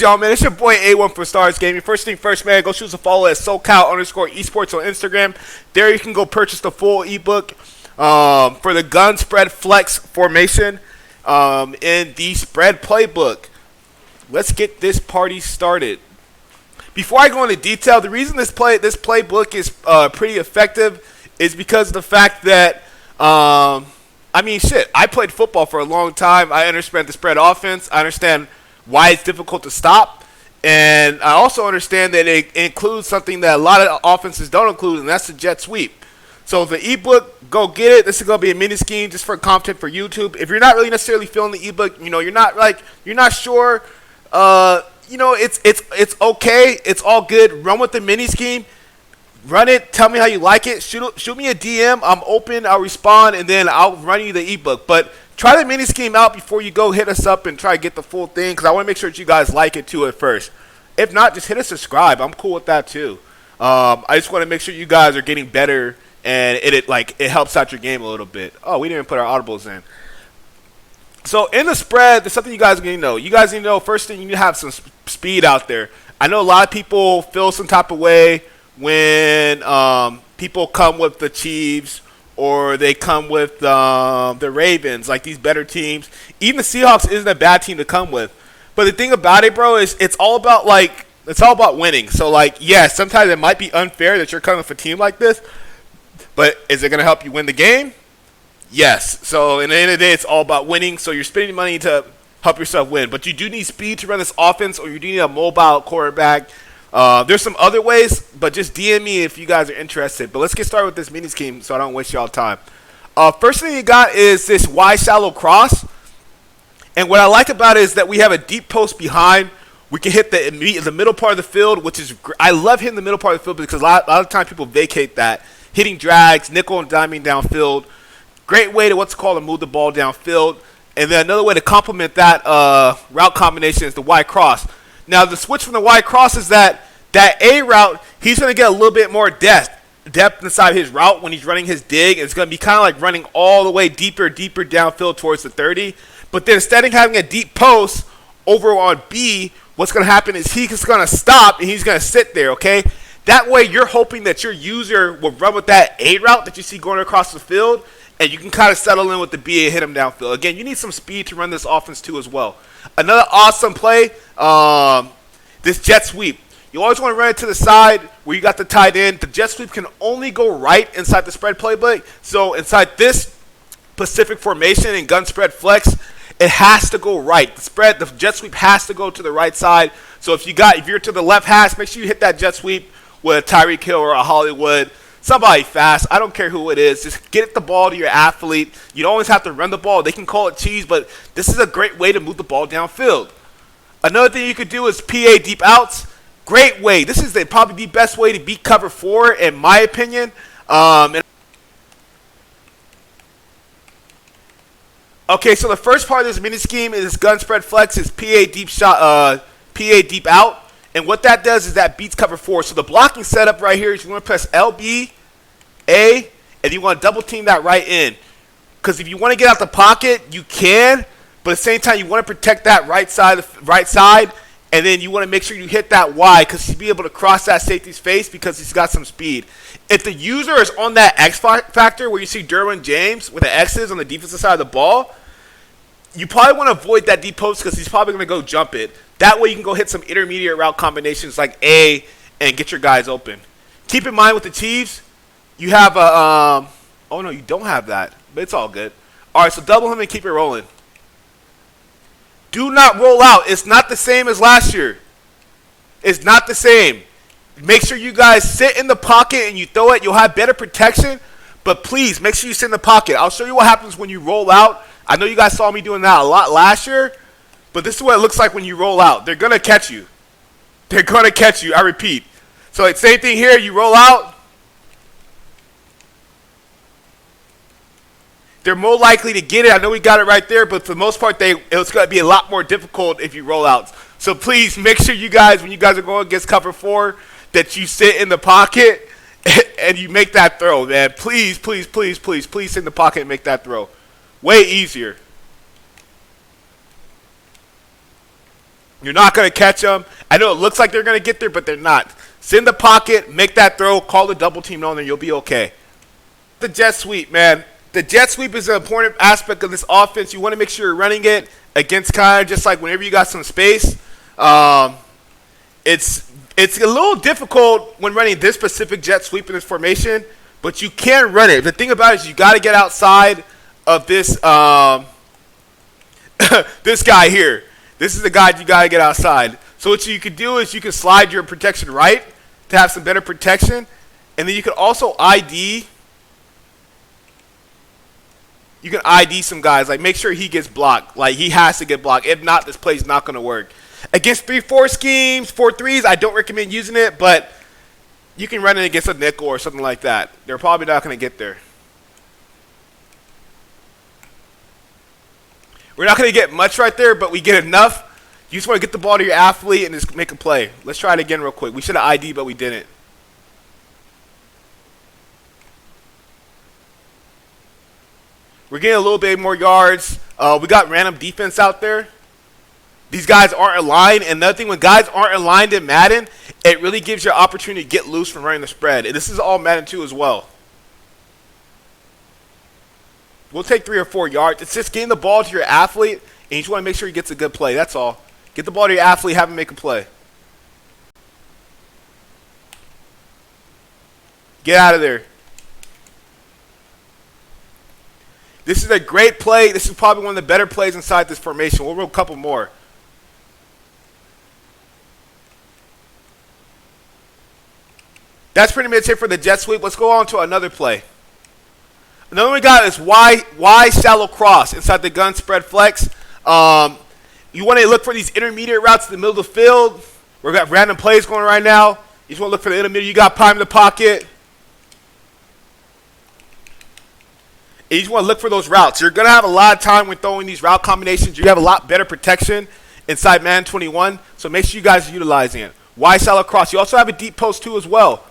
Y'all, man, it's your boy A1 for Stars Gaming. First thing first, man, go shoot us a follow at SoCal_esports on Instagram. There you can go purchase the full ebook for the gun spread flex formation in the spread playbook. Let's get this party started. Before I go into detail, the reason this playbook is pretty effective is because of the fact that I played football for a long time. I understand the spread offense. I understand why it's difficult to stop, and I also understand that it includes something that a lot of offenses don't include, and that's the jet sweep. So the ebook, go get it. This is gonna be a mini scheme just for content for YouTube. If you're not really necessarily feeling the ebook, you're not sure, it's okay. It's all good. Run with the mini scheme. Run it. Tell me how you like it. Shoot me a DM. I'm open. I'll respond, and then I'll run you the ebook. But try the mini scheme out before you go hit us up and try to get the full thing, because I want to make sure that you guys like it too at first. If not, just hit a subscribe. I'm cool with that too. I just want to make sure you guys are getting better, and it helps out your game a little bit. Oh, we didn't even put our audibles in. So in the spread, there's something you guys need to know. You guys need to know, first thing, you need to have some speed out there. I know a lot of people feel some type of way when people come with the Chiefs or they come with the Ravens, like these better teams. Even the Seahawks isn't a bad team to come with. But the thing about it, bro, is it's all about winning. So yes, sometimes it might be unfair that you're coming with a team like this, but is it going to help you win the game? Yes. So in the end of the day, it's all about winning. So you're spending money to help yourself win. But you do need speed to run this offense, or you do need a mobile quarterback. There's some other ways, but just DM me if you guys are interested. But let's get started with this mini scheme so I don't waste y'all time. First thing you got is this wide shallow cross. And what I like about it is that we have a deep post behind. We can hit the middle part of the field, which is I love hitting the middle part of the field because a lot of times people vacate that. Hitting drags, nickel and diming downfield. Great way to move the ball downfield. And then another way to complement that route combination is the wide cross. Now, the switch from the wide cross is that A route, he's going to get a little bit more depth inside his route when he's running his dig. It's going to be kind of like running all the way deeper downfield towards the 30. But then instead of having a deep post over on B, what's going to happen is he's going to stop and he's going to sit there, okay? That way, you're hoping that your user will run with that A route that you see going across the field, and you can kind of settle in with the B and hit him downfield. Again, you need some speed to run this offense too as well. Another awesome play, this jet sweep. You always want to run it to the side where you got the tight end. The jet sweep can only go right inside the spread playbook. So inside this Pacific formation and gun spread flex, it has to go right. The jet sweep has to go to the right side. So if you're to the left hash, make sure you hit that jet sweep with a Tyreek Hill or a Hollywood. Somebody fast. I don't care who it is. Just get the ball to your athlete. You don't always have to run the ball. They can call it cheese, but this is a great way to move the ball downfield. Another thing you could do is PA deep outs. Great way. This is probably the best way to beat cover 4, in my opinion. Okay, so the first part of this mini scheme is gun spread flex is PA deep out. And what that does is that beats cover 4. So the blocking setup right here is you want to press LB, A, and you want to double team that right in. Because if you want to get out the pocket, you can. But at the same time, you want to protect that right side. And then you want to make sure you hit that Y because he'll be able to cross that safety's face because he's got some speed. If the user is on that X factor where you see Derwin James with the X's on the defensive side of the ball, you probably want to avoid that deep post because he's probably going to go jump it. That way you can go hit some intermediate route combinations like A and get your guys open. Keep in mind with the Chiefs, you have a oh no, you don't have that, but it's all good. All right, so double him and keep it rolling. Do not roll out. It's not the same as last year. It's not the same. Make sure you guys sit in the pocket and you throw it. You'll have better protection, but please make sure you sit in the pocket. I'll show you what happens when you roll out. I know you guys saw me doing that a lot last year, but this is what it looks like when you roll out. They're going to catch you. They're going to catch you. I repeat. So it's same thing here. You roll out. They're more likely to get it. I know we got it right there, but for the most part, it's going to be a lot more difficult if you roll out. So please make sure you guys, when you guys are going against cover 4, that you sit in the pocket and you make that throw, man. Please, please, please, please, please sit in the pocket and make that throw. Way easier. You're not going to catch them. I know it looks like they're going to get there, but they're not. Sit in the pocket, make that throw, call the double team on there, you'll be okay. The jet sweep, man. The jet sweep is an important aspect of this offense. You want to make sure you're running it against kind of just like whenever you got some space. It's a little difficult when running this specific jet sweep in this formation, but you can run it. The thing about it is you got to get outside of this this guy here. This is the guy you got to get outside. So what you could do is you can slide your protection right to have some better protection, and then you can also ID. You can ID some guys, like make sure he gets blocked. Like he has to get blocked. If not, this play's not going to work. Against 3-4 schemes, 4-3s, I don't recommend using it, but you can run it against a nickel or something like that. They're probably not going to get there. We're not going to get much right there, but we get enough. You just want to get the ball to your athlete and just make a play. Let's try it again real quick. We should have ID, but we didn't. We're getting a little bit more yards. We got random defense out there. These guys aren't aligned. And another thing, when guys aren't aligned in Madden, it really gives you an opportunity to get loose from running the spread. And this is all Madden 2 as well. We'll take 3 or 4 yards. It's just getting the ball to your athlete, and you just want to make sure he gets a good play. That's all. Get the ball to your athlete, have him make a play. Get out of there. This is a great play. This is probably one of the better plays inside this formation. We'll roll a couple more. That's pretty much it for the jet sweep. Let's go on to another play. Another one we got is Y shallow cross inside the gun spread flex. You want to look for these intermediate routes in the middle of the field. We've got random plays going right now. You just want to look for the intermediate. You got prime in the pocket. And you just want to look for those routes. You're going to have a lot of time when throwing these route combinations. You have a lot better protection inside Madden 21. So make sure you guys are utilizing it. Y shallow cross. You also have a deep post too as well.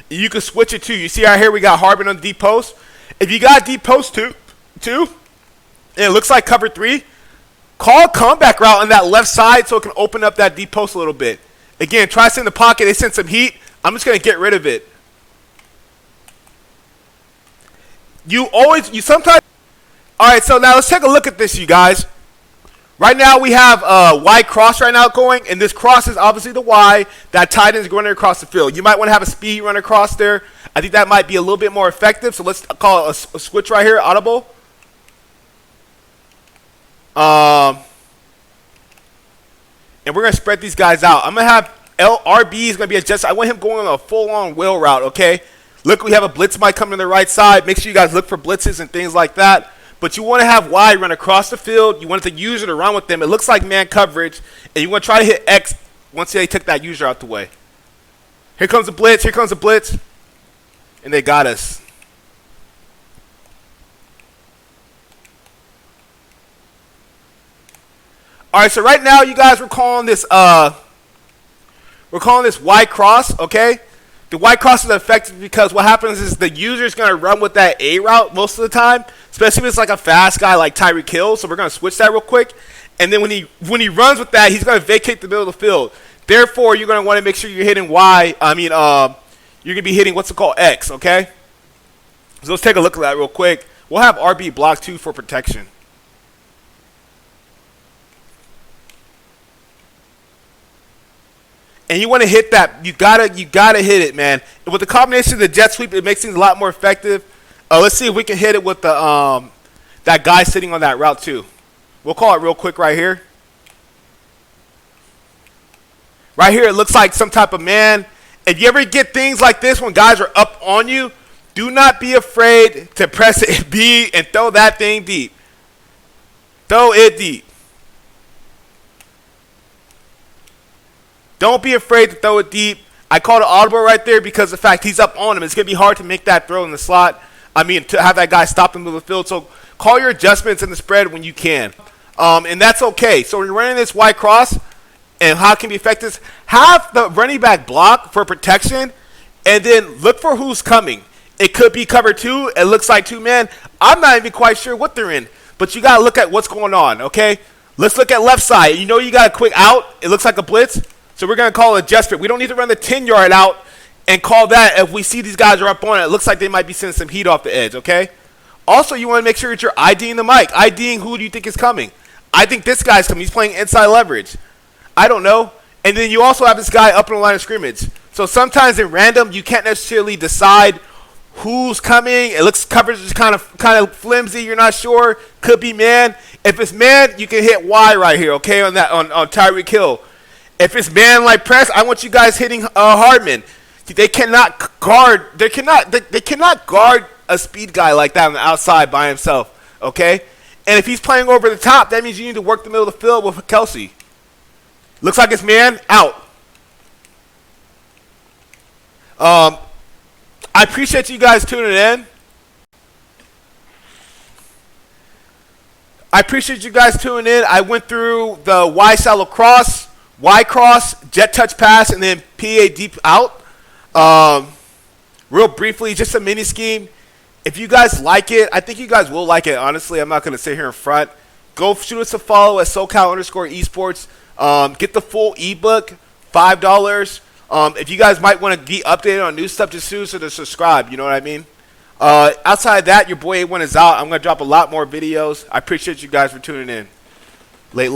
You can switch it too. You see right here we got Harbin on the deep post. If you got deep post too, and it looks like cover 3, call a comeback route on that left side so it can open up that deep post a little bit. Again, try to sit in the pocket. They send some heat. I'm just going to get rid of it. You sometimes. All right, so now let's take a look at this, you guys. Right now we have Y cross right now going, and this cross is obviously the Y. That tight end is going across the field. You might want to have a speed run across there. I think that might be a little bit more effective, so let's call it a switch right here, audible. And we're going to spread these guys out. I'm going to have RB is going to be adjusted. I want him going on a full-on wheel route, okay? Look, we have a blitz might come to the right side. Make sure you guys look for blitzes and things like that. But you want to have Y run across the field. You want the user to run with them. It looks like man coverage. And you want to try to hit X once they took that user out the way. Here comes the blitz. Here comes the blitz. And they got us. All right, so right now, you guys, we're calling this Y cross, okay? The Y cross is effective because what happens is the user is going to run with that A route most of the time, especially if it's like a fast guy like Tyreek Hill. So we're going to switch that real quick. And then when he runs with that, he's going to vacate the middle of the field. Therefore, you're going to want to make sure you're hitting you're going to be hitting what's it called, X, okay? So let's take a look at that real quick. We'll have RB block too for protection. And you want to hit that. You gotta hit it, man. And with the combination of the jet sweep, it makes things a lot more effective. Let's see if we can hit it with the that guy sitting on that route too. We'll call it real quick right here. Right here, it looks like some type of man. If you ever get things like this when guys are up on you, do not be afraid to press it B and throw that thing deep. Throw it deep. Don't be afraid to throw it deep. I called it audible right there because of the fact he's up on him. It's going to be hard to make that throw in the slot. To have that guy stop in the middle of the field. So call your adjustments in the spread when you can. And that's okay. So when you're running this Y cross, and how it can be effective, have the running back block for protection, and then look for who's coming. It could be cover 2. It looks like 2 man. I'm not even quite sure what they're in. But you got to look at what's going on, okay? Let's look at left side. You know you got a quick out. It looks like a blitz. So we're going to call it a jet spread. We don't need to run the 10-yard out and call that if we see these guys are up on it. It looks like they might be sending some heat off the edge, okay? Also, you want to make sure that you're IDing the mic. IDing who do you think is coming. I think this guy's coming. He's playing inside leverage. I don't know. And then you also have this guy up on the line of scrimmage. So sometimes in random, you can't necessarily decide who's coming. It looks coverage is kind of flimsy. You're not sure. Could be man. If it's man, you can hit Y right here, okay, on Tyreek Hill. If it's man like press, I want you guys hitting Hardman. They cannot guard. They cannot guard a speed guy like that on the outside by himself, okay? And if he's playing over the top, that means you need to work the middle of the field with Kelsey. Looks like it's man out. I appreciate you guys tuning in. I went through the Y shallow cross, Y cross, jet touch pass, and then PA deep out. Real briefly, just a mini scheme. If you guys like it, I think you guys will like it, honestly. I'm not going to sit here in front. Go shoot us a follow at SoCal_esports. Get the full ebook, $5. If you guys might want to be updated on new stuff, just so to subscribe. You know what I mean? Outside of that, your boy A1 is out. I'm going to drop a lot more videos. I appreciate you guys for tuning in. Late.